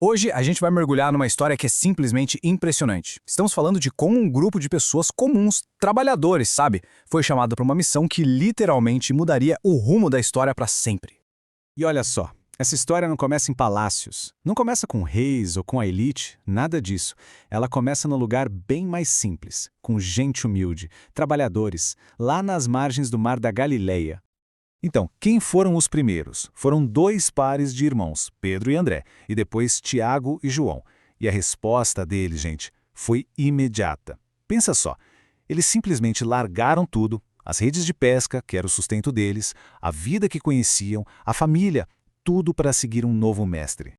Hoje a gente vai mergulhar numa história que é simplesmente impressionante. Estamos falando de como um grupo de pessoas comuns, trabalhadores, sabe, foi chamado para uma missão que literalmente mudaria o rumo da história para sempre. E olha só, essa história não começa em palácios, não começa com reis ou com a elite, nada disso. Ela começa num lugar bem mais simples, com gente humilde, trabalhadores, lá nas margens do Mar da Galileia. Então, quem foram os primeiros? Foram dois pares de irmãos, Pedro e André, e depois Tiago e João. E a resposta deles, gente, foi imediata. Pensa só, eles simplesmente largaram tudo, as redes de pesca, que era o sustento deles, a vida que conheciam, a família, tudo para seguir um novo mestre.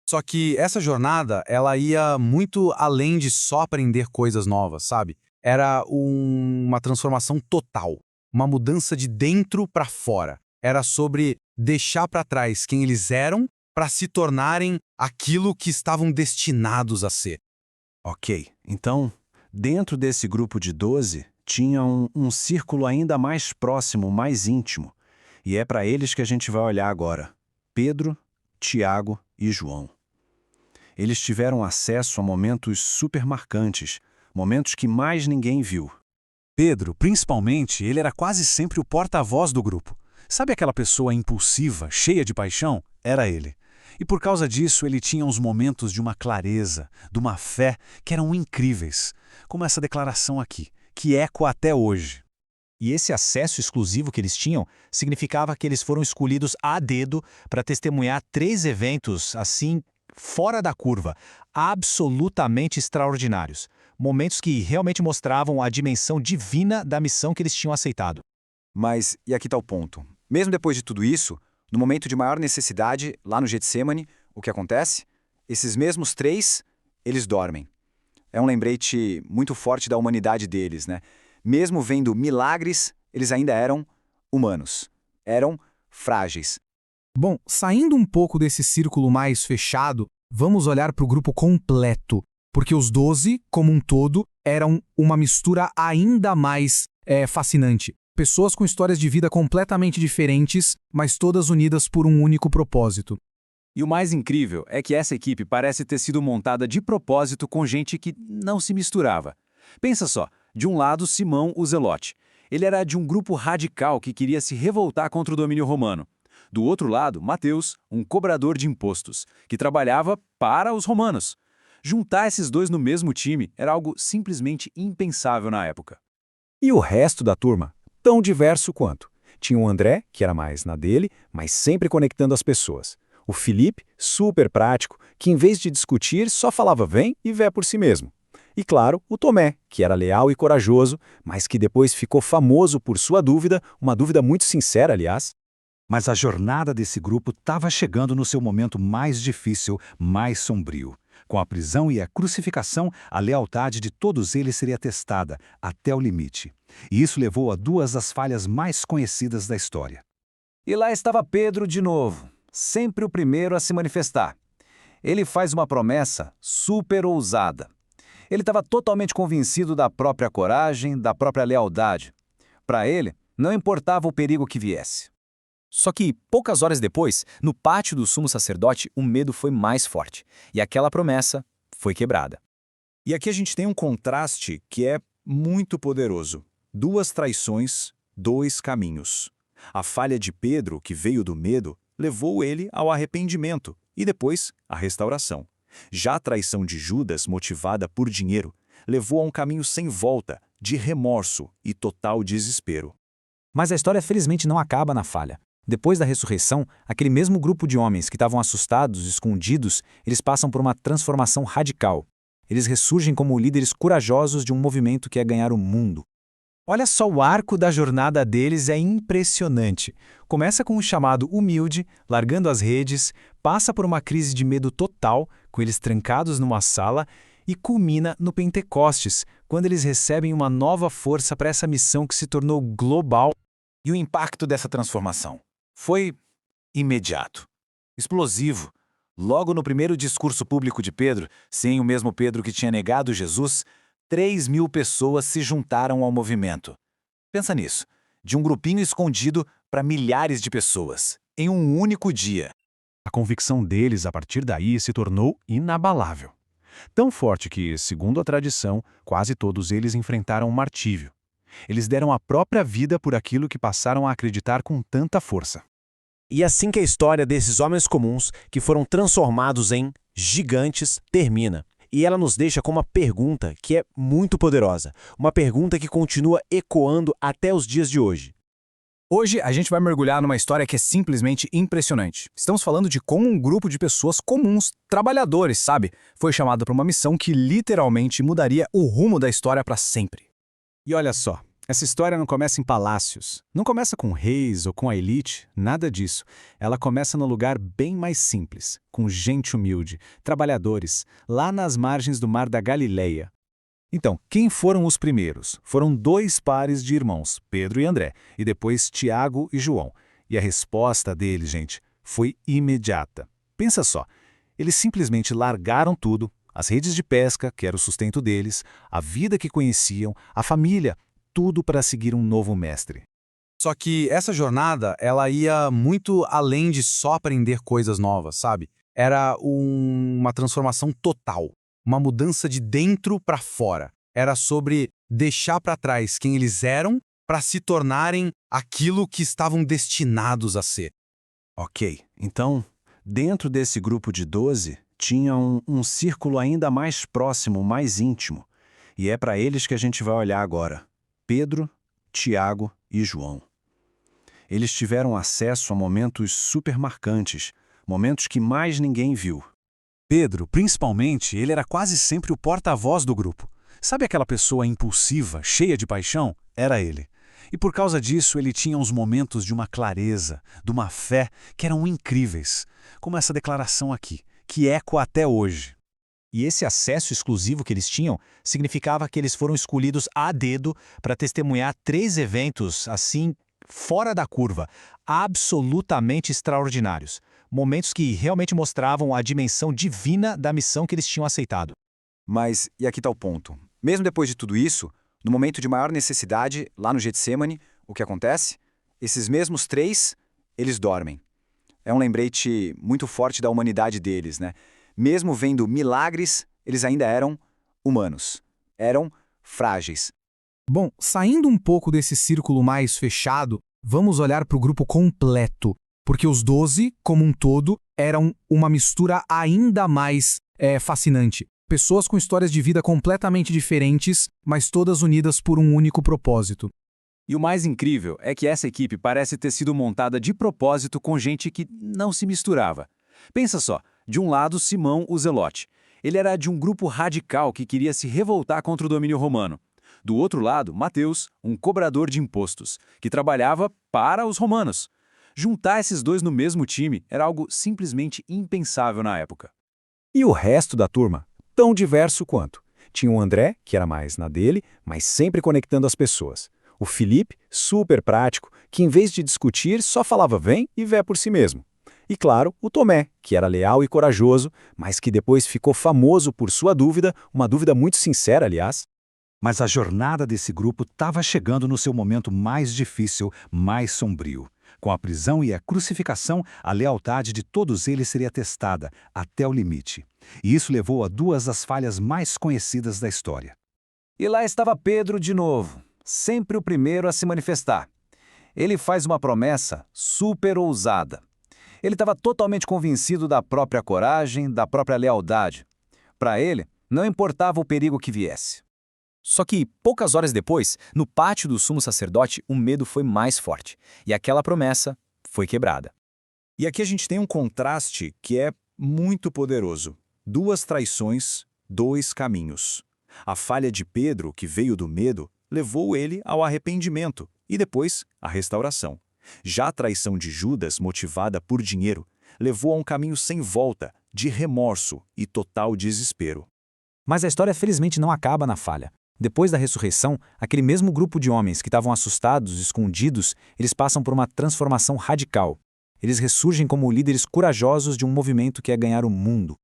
Só que essa jornada, ela ia muito além de só aprender coisas novas, sabe? Era uma transformação total, uma mudança de dentro para fora. Era sobre deixar para trás quem eles eram para se tornarem aquilo que estavam destinados a ser. Ok, então, dentro desse grupo de 12, tinha um círculo ainda mais próximo, mais íntimo. E é para eles que a gente vai olhar agora. Pedro, Tiago e João. Eles tiveram acesso a momentos super marcantes, momentos que mais ninguém viu. Pedro, principalmente, ele era quase sempre o porta-voz do grupo. Sabe aquela pessoa impulsiva, cheia de paixão? Era ele. E por causa disso, ele tinha uns momentos de uma clareza, de uma fé que eram incríveis, como essa declaração aqui, que ecoa até hoje. E esse acesso exclusivo que eles tinham significava que eles foram escolhidos a dedo para testemunhar 3 eventos, assim, fora da curva, absolutamente extraordinários. Momentos que realmente mostravam a dimensão divina da missão que eles tinham aceitado. Mas, e aqui está o ponto. Mesmo depois de tudo isso, no momento de maior necessidade, lá no Getsemane, o que acontece? Esses mesmos 3, eles dormem. É um lembrete muito forte da humanidade deles, né? Mesmo vendo milagres, eles ainda eram humanos. Eram frágeis. Bom, saindo um pouco desse círculo mais fechado, vamos olhar para o grupo completo, porque os 12, como um todo, eram uma mistura ainda mais fascinante. Pessoas com histórias de vida completamente diferentes, mas todas unidas por um único propósito. E o mais incrível é que essa equipe parece ter sido montada de propósito com gente que não se misturava. Pensa só, de um lado, Simão o Zelote. Ele era de um grupo radical que queria se revoltar contra o domínio romano. Do outro lado, Mateus, um cobrador de impostos, que trabalhava para os romanos. Juntar esses dois no mesmo time era algo simplesmente impensável na época. E o resto da turma? Tão diverso quanto. Tinha o André, que era mais na dele, mas sempre conectando as pessoas. O Felipe, super prático, que em vez de discutir, só falava vem e vé por si mesmo. E claro, o Tomé, que era leal e corajoso, mas que depois ficou famoso por sua dúvida, uma dúvida muito sincera, aliás. Mas a jornada desse grupo estava chegando no seu momento mais difícil, mais sombrio. Com a prisão e a crucificação, a lealdade de todos eles seria testada até o limite. E isso levou a 2 das falhas mais conhecidas da história. E lá estava Pedro de novo, sempre o primeiro a se manifestar. Ele faz uma promessa super ousada. Ele estava totalmente convencido da própria coragem, da própria lealdade. Para ele, não importava o perigo que viesse. Só que, poucas horas depois, no pátio do sumo sacerdote, o medo foi mais forte, e aquela promessa foi quebrada. E aqui a gente tem um contraste que é muito poderoso. 2 traições, 2 caminhos. A falha de Pedro, que veio do medo, levou ele ao arrependimento e depois à restauração. Já a traição de Judas, motivada por dinheiro, levou a um caminho sem volta, de remorso e total desespero. Mas a história felizmente não acaba na falha. Depois da ressurreição, aquele mesmo grupo de homens que estavam assustados, escondidos, eles passam por uma transformação radical. Eles ressurgem como líderes corajosos de um movimento que é ganhar o mundo. Olha só, o arco da jornada deles é impressionante. Começa com um chamado humilde, largando as redes, passa por uma crise de medo total, com eles trancados numa sala, e culmina no Pentecostes, quando eles recebem uma nova força para essa missão que se tornou global. E o impacto dessa transformação foi imediato, explosivo. Logo no primeiro discurso público de Pedro, sem o mesmo Pedro que tinha negado Jesus, 3.000 pessoas se juntaram ao movimento. Pensa nisso, de um grupinho escondido para milhares de pessoas, em um único dia. A convicção deles a partir daí se tornou inabalável. Tão forte que, segundo a tradição, quase todos eles enfrentaram um martírio. Eles deram a própria vida por aquilo que passaram a acreditar com tanta força. E assim que a história desses homens comuns, que foram transformados em gigantes, termina. E ela nos deixa com uma pergunta que é muito poderosa. Uma pergunta que continua ecoando até os dias de hoje. Hoje a gente vai mergulhar numa história que é simplesmente impressionante. Estamos falando de como um grupo de pessoas comuns, trabalhadores, sabe, foi chamado para uma missão que literalmente mudaria o rumo da história para sempre. E olha só, essa história não começa em palácios, não começa com reis ou com a elite, nada disso. Ela começa num lugar bem mais simples, com gente humilde, trabalhadores, lá nas margens do Mar da Galileia. Então, quem foram os primeiros? Foram 2 pares de irmãos, Pedro e André, e depois Tiago e João. E a resposta deles, gente, foi imediata. Pensa só, eles simplesmente largaram tudo, as redes de pesca, que era o sustento deles, a vida que conheciam, a família, tudo para seguir um novo mestre. Só que essa jornada, ela ia muito além de só aprender coisas novas, sabe? Era uma transformação total, uma mudança de dentro para fora. Era sobre deixar para trás quem eles eram para se tornarem aquilo que estavam destinados a ser. Ok, então, dentro desse grupo de 12, tinha um círculo ainda mais próximo, mais íntimo. E é para eles que a gente vai olhar agora. Pedro, Tiago e João. Eles tiveram acesso a momentos super marcantes, momentos que mais ninguém viu. Pedro, principalmente, ele era quase sempre o porta-voz do grupo. Sabe aquela pessoa impulsiva, cheia de paixão? Era ele. E por causa disso, ele tinha uns momentos de uma clareza, de uma fé que eram incríveis, como essa declaração aqui, que ecoa até hoje. E esse acesso exclusivo que eles tinham significava que eles foram escolhidos a dedo para testemunhar 3 eventos, assim, fora da curva, absolutamente extraordinários. Momentos que realmente mostravam a dimensão divina da missão que eles tinham aceitado. Mas, e aqui está o ponto. Mesmo depois de tudo isso, no momento de maior necessidade, lá no Getsêmani, o que acontece? Esses mesmos 3, eles dormem. É um lembrete muito forte da humanidade deles, né? Mesmo vendo milagres, eles ainda eram humanos. Eram frágeis. Bom, saindo um pouco desse círculo mais fechado, vamos olhar para o grupo completo, porque os 12, como um todo, eram uma mistura ainda mais fascinante. Pessoas com histórias de vida completamente diferentes, mas todas unidas por um único propósito. E o mais incrível é que essa equipe parece ter sido montada de propósito com gente que não se misturava. Pensa só, de um lado Simão o Zelote. Ele era de um grupo radical que queria se revoltar contra o domínio romano. Do outro lado, Mateus, um cobrador de impostos, que trabalhava para os romanos. Juntar esses dois no mesmo time era algo simplesmente impensável na época. E o resto da turma? Tão diverso quanto. Tinha o André, que era mais na dele, mas sempre conectando as pessoas. O Felipe, super prático, que em vez de discutir, só falava vem e vé por si mesmo. E claro, o Tomé, que era leal e corajoso, mas que depois ficou famoso por sua dúvida, uma dúvida muito sincera, aliás. Mas a jornada desse grupo estava chegando no seu momento mais difícil, mais sombrio. Com a prisão e a crucificação, a lealdade de todos eles seria testada até o limite. E isso levou a 2 das falhas mais conhecidas da história. E lá estava Pedro de novo, sempre o primeiro a se manifestar. Ele faz uma promessa super ousada. Ele estava totalmente convencido da própria coragem, da própria lealdade. Para ele, não importava o perigo que viesse. Só que, poucas horas depois, no pátio do sumo sacerdote, o medo foi mais forte. E aquela promessa foi quebrada. E aqui a gente tem um contraste que é muito poderoso. 2 traições, 2 caminhos. A falha de Pedro, que veio do medo, levou ele ao arrependimento e depois à restauração. Já a traição de Judas, motivada por dinheiro, levou a um caminho sem volta, de remorso e total desespero. Mas a história felizmente não acaba na falha. Depois da ressurreição, aquele mesmo grupo de homens que estavam assustados, escondidos, eles passam por uma transformação radical. Eles ressurgem como líderes corajosos de um movimento que é ganhar o mundo.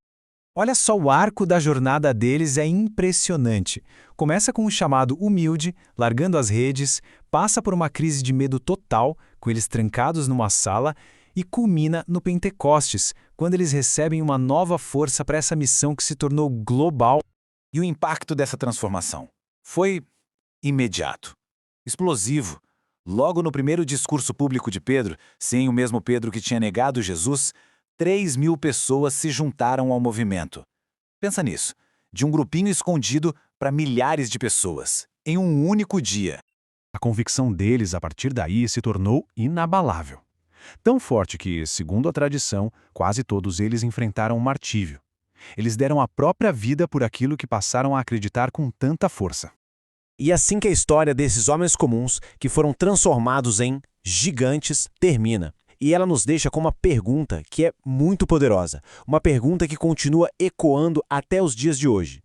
Olha só, o arco da jornada deles é impressionante. Começa com um chamado humilde, largando as redes, passa por uma crise de medo total, com eles trancados numa sala, e culmina no Pentecostes, quando eles recebem uma nova força para essa missão que se tornou global. E o impacto dessa transformação foi imediato, explosivo. Logo no primeiro discurso público de Pedro, sem o mesmo Pedro que tinha negado Jesus, 3.000 pessoas se juntaram ao movimento. Pensa nisso, de um grupinho escondido para milhares de pessoas, em um único dia. A convicção deles, a partir daí, se tornou inabalável. Tão forte que, segundo a tradição, quase todos eles enfrentaram o martírio. Eles deram a própria vida por aquilo que passaram a acreditar com tanta força. E assim que a história desses homens comuns, que foram transformados em gigantes, termina. E ela nos deixa com uma pergunta que é muito poderosa. Uma pergunta que continua ecoando até os dias de hoje.